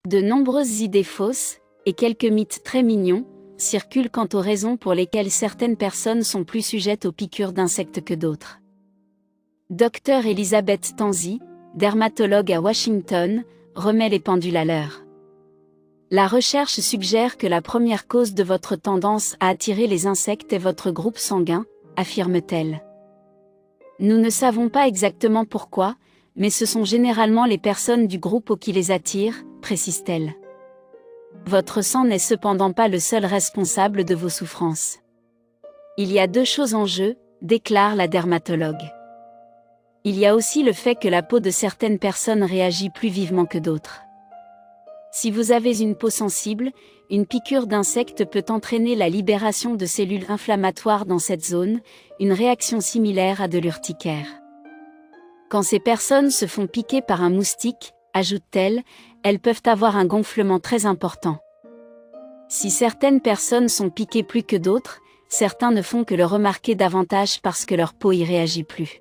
De nombreuses idées fausses, et quelques mythes très mignons, circulent quant aux raisons pour lesquelles certaines personnes sont plus sujettes aux piqûres d'insectes que d'autres. Dr Elizabeth Tanzi, dermatologue à Washington, remet les pendules à l'heure. La recherche suggère que la première cause de votre tendance à attirer les insectes est votre groupe sanguin, affirme-t-elle. Nous ne savons pas exactement pourquoi, mais ce sont généralement les personnes du groupe qui les attirent, précise-t-elle. Votre sang n'est cependant pas le seul responsable de vos souffrances. Il y a deux choses en jeu, déclare la dermatologue. Il y a aussi le fait que la peau de certaines personnes réagit plus vivement que d'autres. Si vous avez une peau sensible, une piqûre d'insecte peut entraîner la libération de cellules inflammatoires dans cette zone, une réaction similaire à de l'urticaire. Quand ces personnes se font piquer par un moustique, ajoute-t-elle, elles peuvent avoir un gonflement très important. Si certaines personnes sont piquées plus que d'autres, certains ne font que le remarquer davantage parce que leur peau y réagit plus.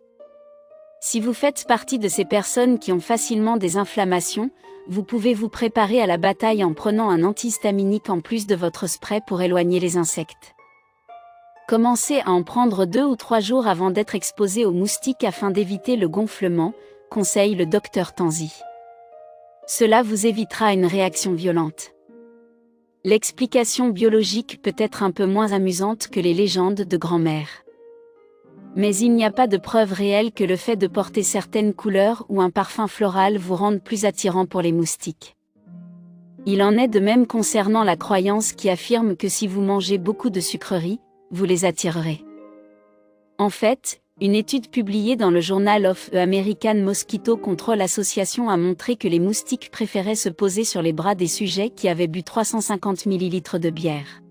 Si vous faites partie de ces personnes qui ont facilement des inflammations, vous pouvez vous préparer à la bataille en prenant un antihistaminique en plus de votre spray pour éloigner les insectes. Commencez à en prendre 2 ou 3 jours avant d'être exposé aux moustiques afin d'éviter le gonflement, conseille le Dr Tanzi. Cela vous évitera une réaction violente. L'explication biologique peut être un peu moins amusante que les légendes de grand-mère. Mais il n'y a pas de preuve réelle que le fait de porter certaines couleurs ou un parfum floral vous rende plus attirant pour les moustiques. Il en est de même concernant la croyance qui affirme que si vous mangez beaucoup de sucreries, vous les attirerez. En fait, une étude publiée dans le Journal of the American Mosquito Control Association a montré que les moustiques préféraient se poser sur les bras des sujets qui avaient bu 350 ml de bière.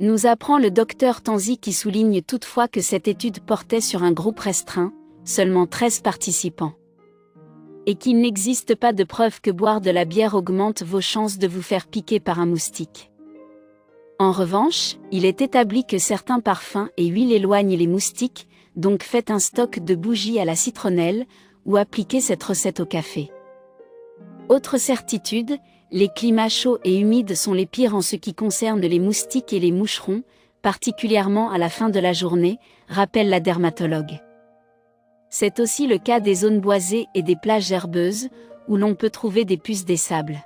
Nous apprend le Dr Tanzi qui souligne toutefois que cette étude portait sur un groupe restreint, seulement 13 participants. Et qu'il n'existe pas de preuve que boire de la bière augmente vos chances de vous faire piquer par un moustique. En revanche, il est établi que certains parfums et huiles éloignent les moustiques, donc faites un stock de bougies à la citronnelle, ou appliquez cette recette au café. Autre certitude, les climats chauds et humides sont les pires en ce qui concerne les moustiques et les moucherons, particulièrement à la fin de la journée, rappelle la dermatologue. C'est aussi le cas des zones boisées et des plages herbeuses, où l'on peut trouver des puces des sables.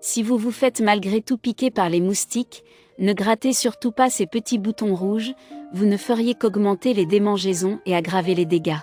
Si vous vous faites malgré tout piquer par les moustiques, ne grattez surtout pas ces petits boutons rouges, vous ne feriez qu'augmenter les démangeaisons et aggraver les dégâts.